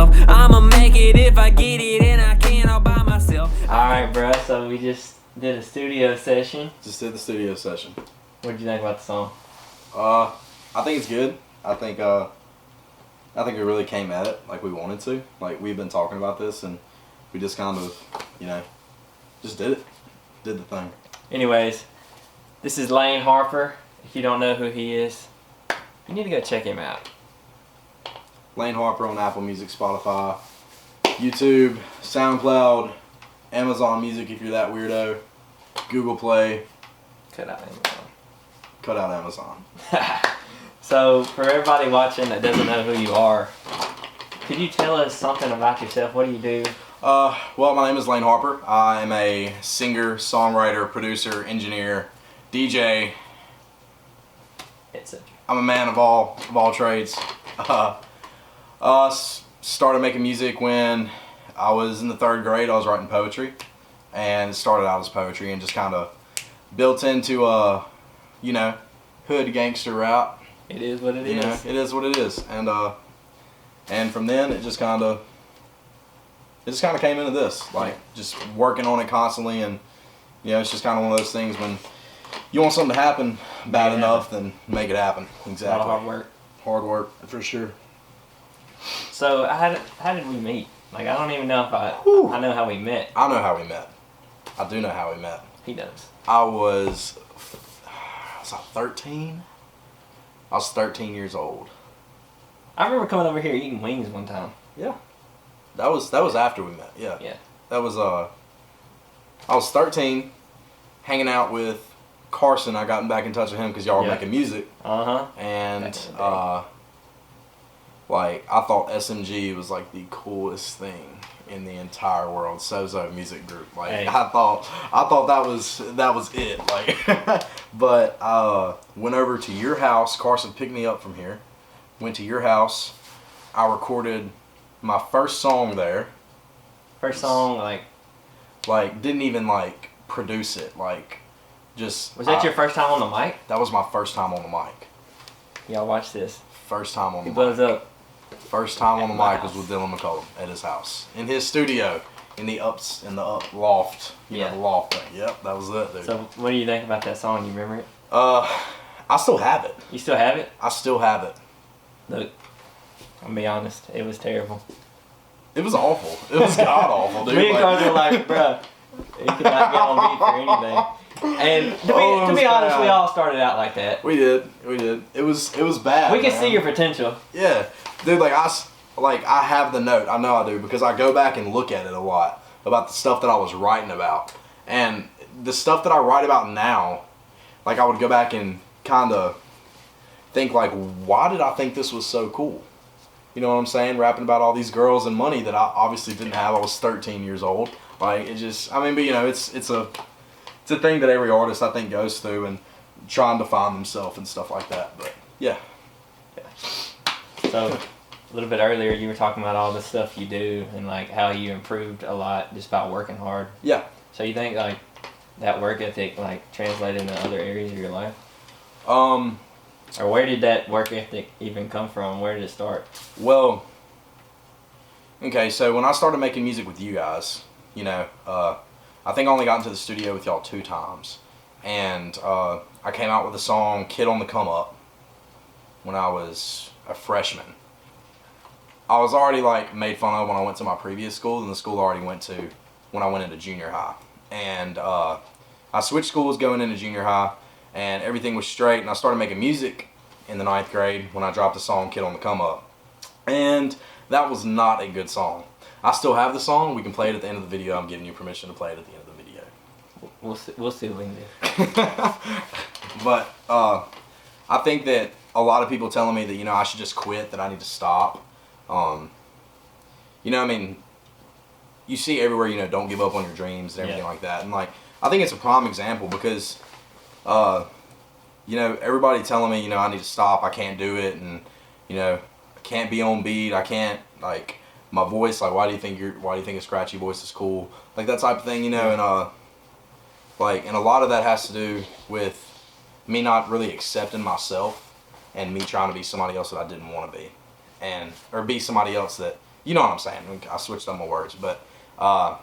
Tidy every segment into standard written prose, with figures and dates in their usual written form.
myself. I'ma make it if I get it, and I can't all by myself. Alright, bro, so we just did a studio session. Just did the studio session. What did you think about the song? I think it's good. I think we really came at it like we wanted to. Like, we've been talking about this, and we just kind of, just did it. Did the thing. Anyways, this is Lane Harper. If you don't know who he is, you need to go check him out. Lane Harper on Apple Music, Spotify, YouTube, SoundCloud, Amazon Music if you're that weirdo, Google Play. Cut out Amazon. Cut out Amazon. So, for everybody watching that doesn't know who you are, could you tell us something about yourself? What do you do? Well, my name is Lane Harper. I am a singer, songwriter, producer, engineer, DJ. Etc. I'm a man of all trades. Started making music when I was in the 3rd grade. I was writing poetry, and it started out as poetry and just kind of built into a, hood gangster rap. It is what it is. It is what it is, and from then it just kind of came into this, like just working on it constantly, and it's just kind of one of those things when you want something to happen bad enough, then make it happen. Exactly. A lot of hard work. Hard work, for sure. So how did we meet? Like, I don't even know if I know how we met. I know how we met. I do know how we met. He does. I was 13? I was 13 years old. I remember coming over here eating wings one time. Yeah. That was after we met. Yeah. Yeah. That was I was 13, hanging out with Carson. I got back in touch with him because y'all were making music. And I thought SMG was like the coolest thing in the entire world. Sozo music group. Like, hey. I thought that was it. Like, but went over to your house. Carson picked me up from here. Went to your house. I recorded my first song there. First song, like didn't even produce it. Like, just. Was that your first time on the mic? That was my first time on the mic. Y'all watch this. First time on the mic. He blows up. First time on the mic was with Dylan McCollum at his house, in his studio, in the up loft, the loft thing. Yep, that was it, dude. So, what do you think about that song? You remember it? I still have it. You still have it? I still have it. Look, I'm gonna be honest, it was terrible. It was awful. It was god awful, dude. Me and Carson were like, bruh, you could not get on beat for anything. And to be honest, we all started out like that. We did. It was bad. We can see your potential. Yeah, dude. I have the note. I know I do, because I go back and look at it a lot about the stuff that I was writing about, and the stuff that I write about now. Like, I would go back and kind of think, like, why did I think this was so cool? You know what I'm saying? Rapping about all these girls and money that I obviously didn't have. I was 13 years old. Like, it just, but it's a thing that every artist, I think, goes through, and trying to find themselves and stuff like that. But yeah. So, a little bit earlier, you were talking about all the stuff you do and how you improved a lot just by working hard. Yeah. So you think that work ethic translated into other areas of your life? Or where did that work ethic even come from? Where did it start? Well, okay, so when I started making music with you guys, I think I only got into the studio with y'all 2 times. And I came out with the song Kid on the Come Up when I was a freshman. I was already made fun of when I went to my previous school, and the school I already went to when I went into junior high. And I switched schools going into junior high, and everything was straight, and I started making music in the 9th grade when I dropped the song Kid on the Come Up. And that was not a good song. I still have the song. We can play it at the end of the video. I'm giving you permission to play it at the end of the video. We'll see what we can do. But I think that a lot of people telling me that, I should just quit, that I need to stop. You see everywhere, don't give up on your dreams and everything like that. And I think it's a prime example because, everybody telling me, I need to stop, I can't do it, and, I can't be on beat, I can't, my voice, why do you think a scratchy voice is cool? That type of thing, and and a lot of that has to do with me not really accepting myself and me trying to be somebody else that I didn't want to be. Or be somebody else that, you know what I'm saying. I switched up my words, but I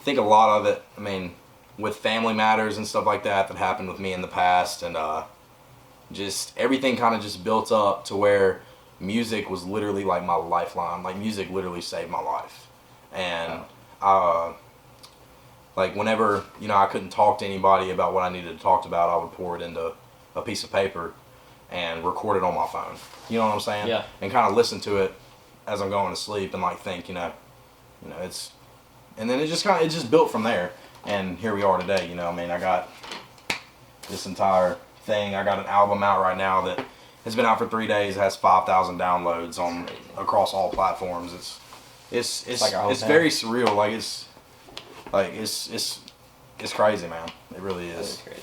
think a lot of it, I mean, with family matters and stuff like that happened with me in the past, and just everything kind of just built up to where music was literally like my lifeline. Like music literally saved my life, and like whenever I couldn't talk to anybody about what I needed to talk about, I would pour it into a piece of paper and record it on my phone. You know what I'm saying? Yeah. And kind of listen to it as I'm going to sleep and like think, it's, and then it just built from there. And here we are today. I mean, I got this entire thing. I got an album out right now that has been out for 3 days. It has 5,000 downloads across all platforms. It's like our whole it's town. very surreal. It's crazy, man. It really That is is. crazy.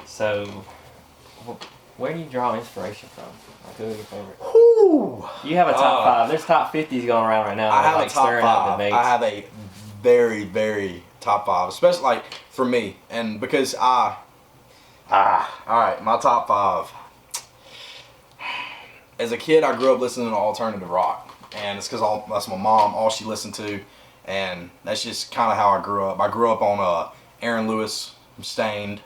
So, where do you draw inspiration from? Like, who are your favorite? Whew. You have a top 5. There's top 50s going around right now. I have like a top stirring up 5. debates. I have a very, very top 5, especially like for me, and because all right, my top 5. As a kid, I grew up listening to alternative rock, and it's because that's my mom, all she listened to, and that's just kind of how I grew up. I grew up on Aaron Lewis, Stained,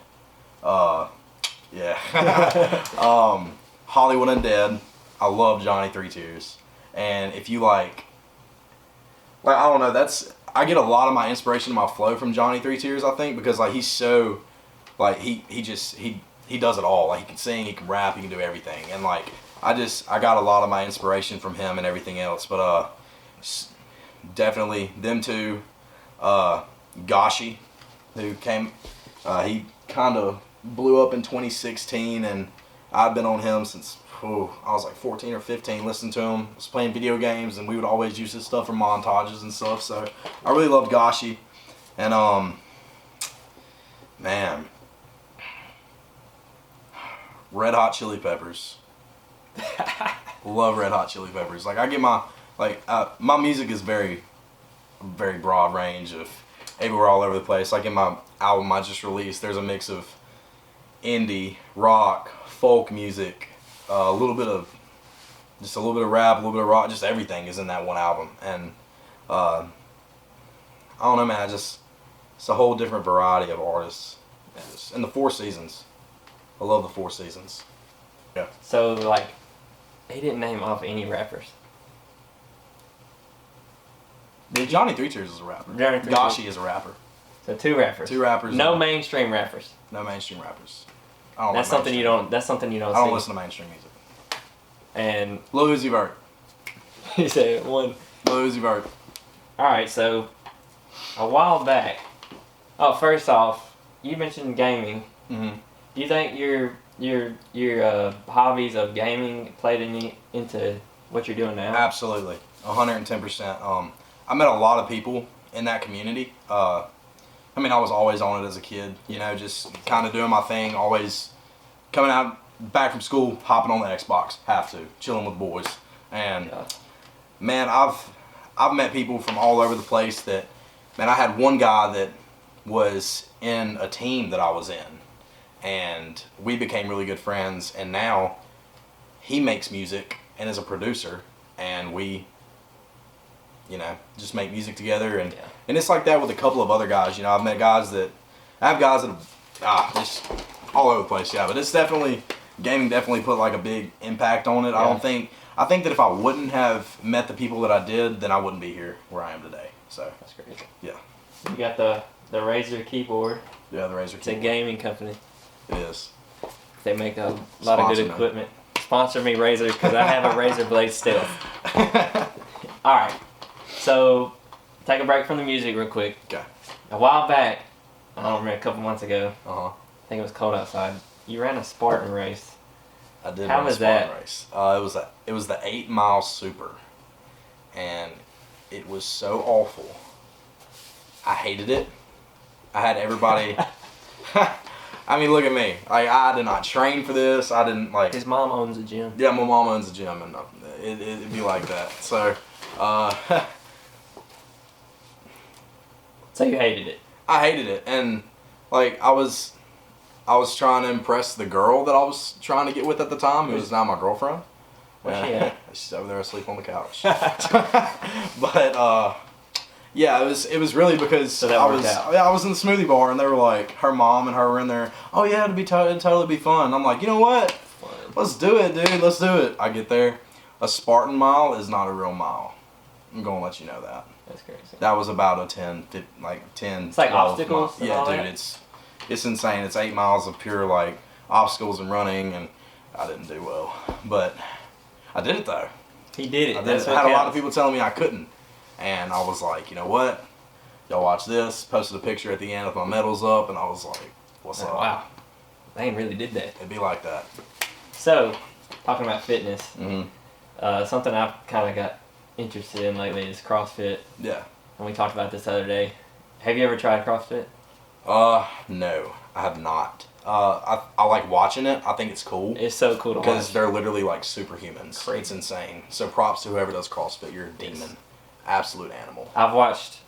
yeah, Hollywood Undead. I love Johnny Three Tears, and if you like I don't know, I get a lot of my inspiration, my flow from Johnny Three Tears. I think because like he's so like he does it all. Like he can sing, he can rap, he can do everything, and like I got a lot of my inspiration from him and everything else. But definitely them two. Gashi, who came, he kind of blew up in 2016, and I've been on him since I was like 14 or 15, listening to him. I was playing video games, and we would always use his stuff for montages and stuff. So I really loved Gashi, and man, Red Hot Chili Peppers. Love Red Hot Chili Peppers. Like I get my music is very, very broad range of everywhere, all over the place. Like in my album I just released, there's a mix of indie, rock, folk music, a little bit of rap, a little bit of rock, just everything is in that one album. And I don't know, man, it's a whole different variety of artists. And the Four Seasons. I love the Four Seasons. Yeah. So, like, he didn't name off any rappers. Johnny Three Tears is a rapper. Johnny Three Gashi Tears. is a rapper. So 2 rappers. 2 rappers. No mainstream rappers. No mainstream rappers. I don't That's like something you mainstream. don't. That's something you don't. I don't see. listen to mainstream music. And Lil Uzi Vert. he said one. Lil Uzi Vert. All right, so a while back. Oh, first off, you mentioned gaming. Mm-hmm. Do you think your hobbies of gaming played into what you're doing now? Absolutely, 110%. I met a lot of people in that community. I mean, I was always on it as a kid. Just kind of doing my thing. Always coming out back from school, hopping on the Xbox. Have to chilling with boys. And man, I've met people from all over the place. That man, I had one guy that was in a team that I was in, and we became really good friends. And now he makes music and is a producer, and we just make music together. And and it's like that with a couple of other guys. I've met guys that just all over the place. Yeah, but it's definitely gaming definitely put like a big impact on it. Yeah. I think that if I wouldn't have met the people that I did, then I wouldn't be here where I am today. So That's crazy. yeah. You got the Razer keyboard. Yeah, the Razer. It's a gaming company. It is. They make a lot of Sponsor good me. equipment. Sponsor me, Razer, because I have a Razer Blade Stealth. All right, so take a break from the music real quick. Okay. A while back, I don't remember, a couple months ago, Uh-huh. I think it was cold outside, you ran a Spartan race. I did. How run a was Spartan that? Race. It was the 8 Mile Super, and it was so awful. I hated it. I had everybody. I mean, look at me. I did not train for this. I didn't like. His mom owns a gym. Yeah, my mom owns a gym, and it'd be like that. So, So you hated it. I hated it, and like I was trying to impress the girl that I was trying to get with at the time, who is now my girlfriend. Where's she at? She's over there asleep on the couch. But yeah, it was really because So that worked out. I was in the smoothie bar and they were like, her mom and her were in there. Oh yeah, it'd totally be fun. I'm like, you know what? Fun. Let's do it, dude. Let's do it. I get there. A Spartan mile is not a real mile. I'm gonna let you know that. That's crazy. That was about a 10. It's like 12 obstacles miles. and Yeah, all dude, that? it's insane. It's 8 miles of pure like obstacles and running, and I didn't do well, but I did it though. He did it. I That's what had a lot of counts. people telling me I couldn't, and I was like, you know what? Y'all watch this. Posted a picture at the end with my medals up, and I was like, what's up? Wow. Lane really did that. It'd be like that. So, talking about fitness, Mm-hmm. something I've kind of got interested in lately is CrossFit. Yeah. And we talked about this the other day. Have you ever tried CrossFit? No, I have not. I like watching it. I think it's cool. It's so cool to Because watch. they're literally like superhumans. Crazy. It's insane. So props to whoever does CrossFit. You're a demon. Yes. Absolute animal. I've watched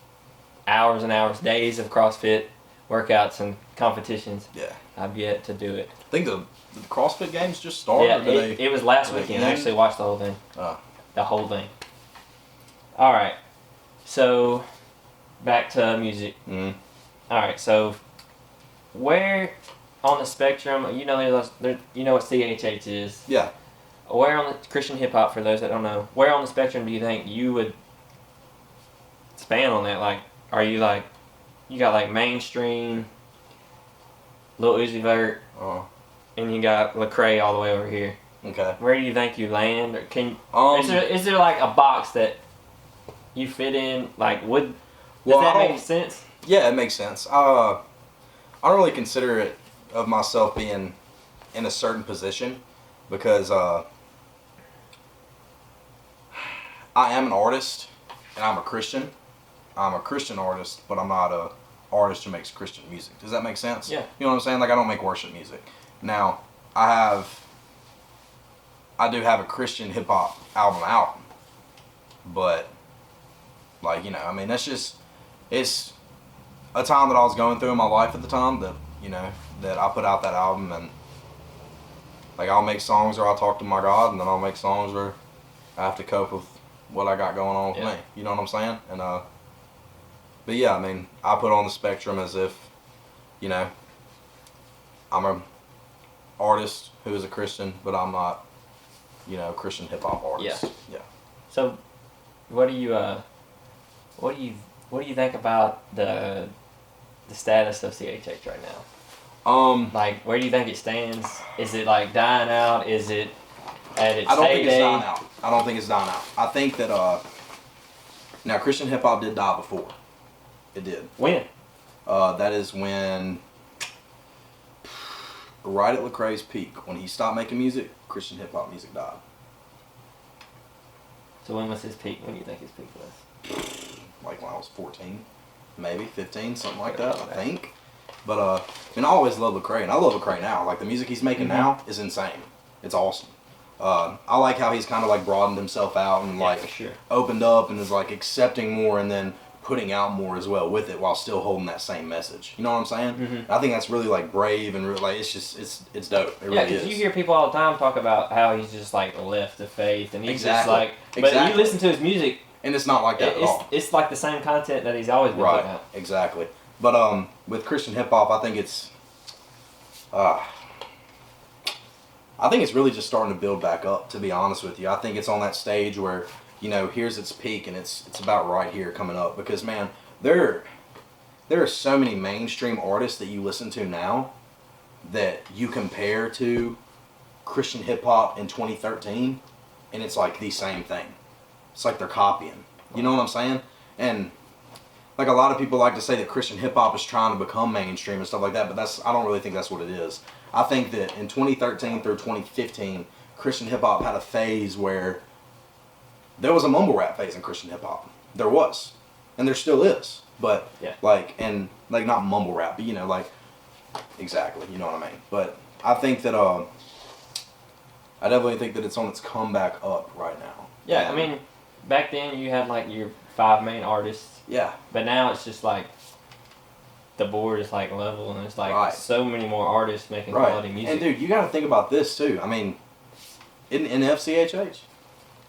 hours and hours, days of CrossFit workouts and competitions. Yeah. I've yet to do it. I think the CrossFit games just started. Yeah, or did it was last did they weekend. I end? actually watched the whole thing. Oh. The whole thing. All right. So, back to music. Mm. All right. So, where on the spectrum, you know, you know what CHH is. Yeah. Where on the Christian hip hop, for those that don't know, where on the spectrum do you think you would span on that? Like, are you like, you got like mainstream, Lil Uzi Vert, and you got Lecrae all the way over here. Okay. Where do you think you land? Or is there like a box that you fit in? Like, does that make sense? Yeah, it makes sense. I don't really consider it of myself being in a certain position because I am an artist and I'm a Christian. I'm a Christian artist, but I'm not a artist who makes Christian music. Does that make sense? Yeah. You know what I'm saying? Like, I don't make worship music. Now, I do have a Christian hip hop album out, but like, you know, I mean, it's a time that I was going through in my life at the time that, you know, that I put out that album, and like, I'll make songs where I talk to my God, and then I'll make songs where I have to cope with what I got going on with me. You know what I'm saying? And but yeah, I mean, I put on the spectrum as if, you know, I'm a artist who is a Christian, but I'm not, you know, a Christian hip hop artist. Yeah. So, what do you think about the status of CHH right now? Like, where do you think it stands? Is it like dying out? Is it at its I don't think it's heyday? dying out. I don't think it's dying out. I think that now Christian hip hop did die before. It did. When? That is when, right at Lecrae's peak, when he stopped making music, Christian hip hop music died. So when was his peak? When do you think his peak was? Like when I was 14, maybe 15, something like that, I think. But I mean, I always loved Lecrae, and I love Lecrae now. Like, the music he's making now is insane. It's awesome. I like how he's kind of like broadened himself out and like for sure. opened up and is like accepting more and then putting out more as well with it while still holding that same message. You know what I'm saying? Mm-hmm. I think that's really like brave and really, like, it's just it's dope. It Yeah, really because is. you hear people all the time talk about how he's just like left the faith, and he's Exactly. just like. But Exactly. you listen to his music, And it's not like that at all. it's like the same content that he's always been Right. putting out. Exactly. But with Christian hip hop, I think it's really just starting to build back up, to be honest with you. I think it's on that stage where, you know, here's its peak and it's about right here coming up, because man, there are so many mainstream artists that you listen to now that you compare to Christian hip hop in 2013, and it's like the same thing. It's like they're copying. You know what I'm saying? And like, a lot of people like to say that Christian hip hop is trying to become mainstream and stuff like that, but I don't really think that's what it is. I think that in 2013 through 2015, Christian hip hop had a phase where there was a mumble rap phase in Christian hip hop. There was, and there still is. But not mumble rap, but, you know, like, exactly, you know what I mean. But I think that I definitely think that it's on its comeback up right now. Yeah, I mean, back then you had like your 5 main artists. Yeah. But now it's just like the board is like level, and there's like so many more artists making quality music. And dude, you got to think about this too. I mean, In FCHH.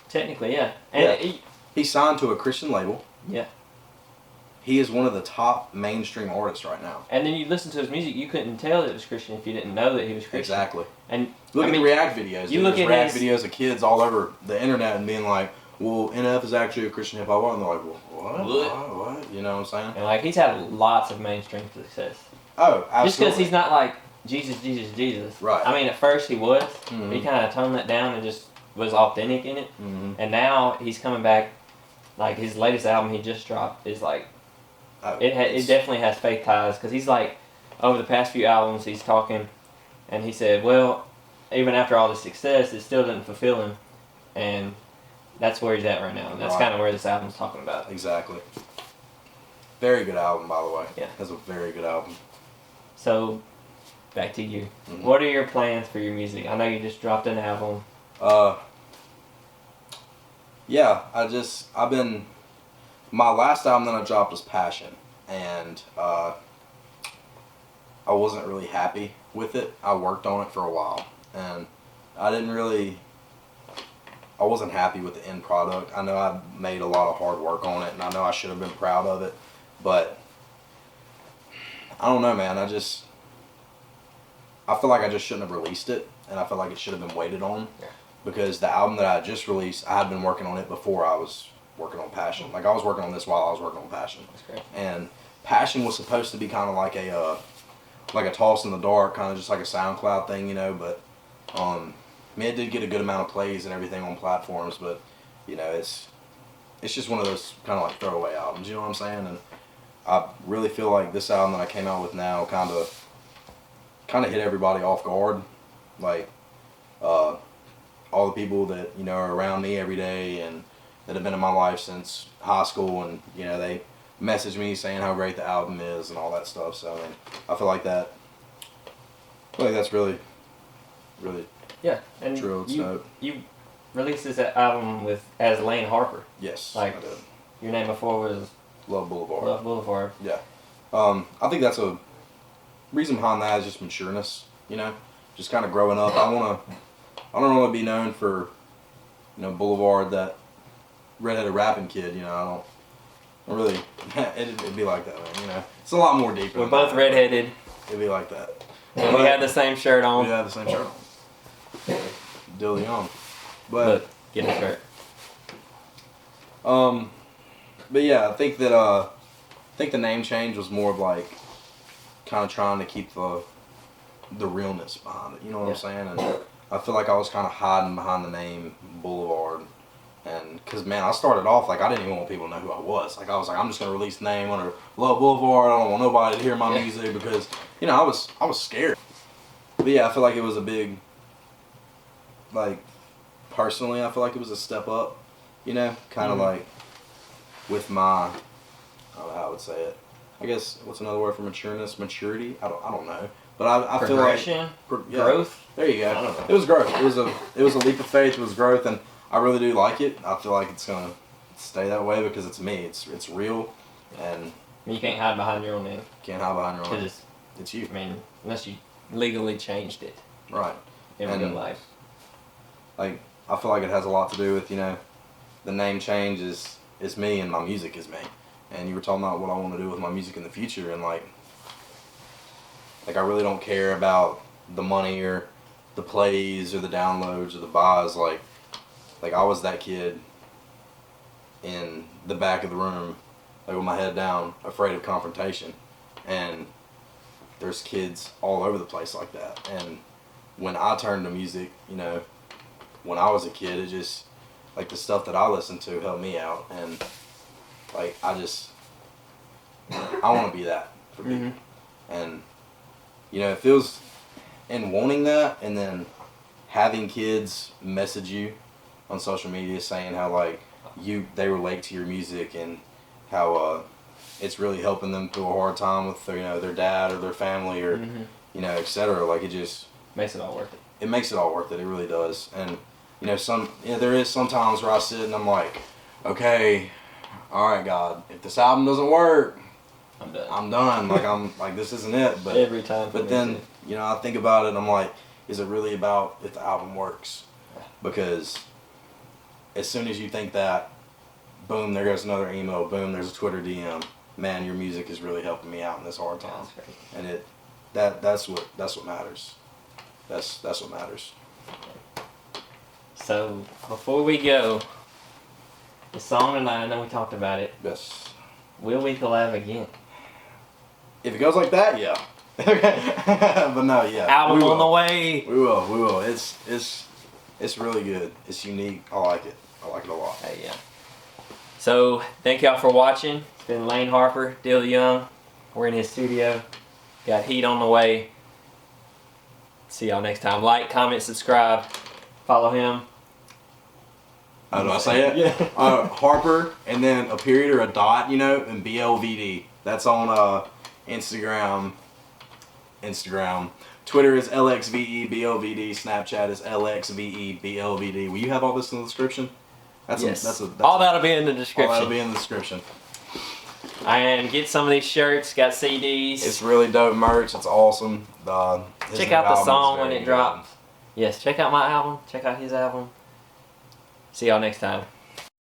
Technically, yeah. And Yeah. He's signed to a Christian label. Yeah. He is one of the top mainstream artists right now. And then you listen to his music, you couldn't tell that it was Christian if you didn't know that he was Christian. Exactly. And look at the React videos. You look at React videos of kids all over the internet and being like, well, NF is actually a Christian hip hop artist. And they're like, well, what? You know what I'm saying? And like, he's had lots of mainstream success. Oh, absolutely. Just because he's not like Jesus. Right. I mean, at first he was. Mm-hmm. He kind of toned that down and just was authentic in it. Mm-hmm. And now he's coming back. Like, his latest album he just dropped is like, it definitely has faith ties, because he's like, over the past few albums he's talking, and he said, well, even after all the success, it still didn't fulfill him, and that's where he's at right now, and that's kind of where this album's talking about. Exactly. Very good album, by the way. Yeah. That's a very good album. So, back to you. Mm-hmm. What are your plans for your music? I know you just dropped an album. Yeah, my last album that I dropped was Passion, and I wasn't really happy with it. I worked on it for a while, and I wasn't happy with the end product. I know I made a lot of hard work on it, and I know I should have been proud of it, but I don't know, man. I feel like I just shouldn't have released it, and I feel like it should have been waited on. Yeah. Because the album that I just released, I had been working on it before I was working on Passion. Like, I was working on this while I was working on Passion. That's great. And Passion was supposed to be kind of like a toss in the dark, kind of just like a SoundCloud thing, you know. But I mean, it did get a good amount of plays and everything on platforms. But you know, it's just one of those kind of like throwaway albums. You know what I'm saying? And I really feel like this album that I came out with now kind of hit everybody off guard, like. All the people that, you know, are around me every day and that have been in my life since high school, and, you know, they message me saying how great the album is and all that stuff. So, I mean, I feel like that's really, really and true. You released this album as Lane Harper. Yes, like, I did. Your name before was Love Boulevard. Love Boulevard. Yeah. I think that's a reason behind that is just matureness, you know, just kind of growing up. I don't want to be known for, you know, Boulevard, that redheaded rapping kid. You know, I don't really. It'd be like that, man. You know, it's a lot more deeper. We're both redheaded. It'd be like that. And we had the same shirt on. We had the same shirt on. Dilly on. But get a shirt. But yeah, I think the name change was more of like kind of trying to keep the realness behind it. You know what I'm saying? And I feel like I was kind of hiding behind the name Boulevard, and because, man, I started off like I didn't even want people to know who I was. Like, I was like, I'm just gonna release the name under Love Boulevard. I don't want nobody to hear my music, because, you know, I was scared. But yeah, I feel like it was a big, like, personally, I feel like it was a step up. You know, kind of like with my, I don't know how I would say it. I guess what's another word for matureness? Maturity? I don't know. But I feel like growth. There you go. I don't know. It was growth. It was a leap of faith. It was growth, and I really do like it. I feel like it's gonna stay that way because it's me. It's real, and you can't hide behind your own name. Can't hide behind your own name. It's you. I mean, unless you legally changed it. Right. In real life. Like, I feel like it has a lot to do with, you know, the name change is me and my music is me. And you were talking about what I want to do with my music in the future, and like I really don't care about the money or the plays or the downloads or the buys. Like I was that kid in the back of the room, like with my head down, afraid of confrontation. And there's kids all over the place like that. And when I turned to music, you know, when I was a kid, it just, like, the stuff that I listened to helped me out. And like, I want to be that for people. And, you know, it feels, and wanting that, and then having kids message you on social media saying how, like, they relate to your music and how it's really helping them through a hard time with their, you know, their dad or their family or, you know, etc. Like, it just makes it all worth it. It makes it all worth it. It really does. And, you know, there is sometimes where I sit and I'm like, okay, all right, God, if this album doesn't work, I'm done. Like, this isn't it. But every time. But then, you know, I think about it and I'm like, is it really about if the album works? because as soon as you think that, boom, there goes another email, boom, there's a Twitter DM. Man, your music is really helping me out in this hard time. And that's what matters. That's what matters. So before we go, the song tonight, I know we talked about it. Yes. Will we collab again? If it goes like that, yeah. Okay. But no, yeah. Album on the way. We will. It's really good. It's unique. I like it. I like it a lot. Hey, yeah. So thank y'all for watching. It's been Lane Harper, Dill Young. We're in his studio. Got heat on the way. See y'all next time. Like, comment, subscribe. Follow him. How do I say it? Yeah. Harper, and then a period or a dot, and BLVD. That's on Instagram. Twitter is LXVEBLVD. Snapchat is LXVEBLVD. Will you have all this in the description? Yes. All that'll be in the description. All that'll be in the description. And get some of these shirts. Got CDs. It's really dope merch. It's awesome. Check out the song when it drops. Yes, check out my album. Check out his album. See y'all next time.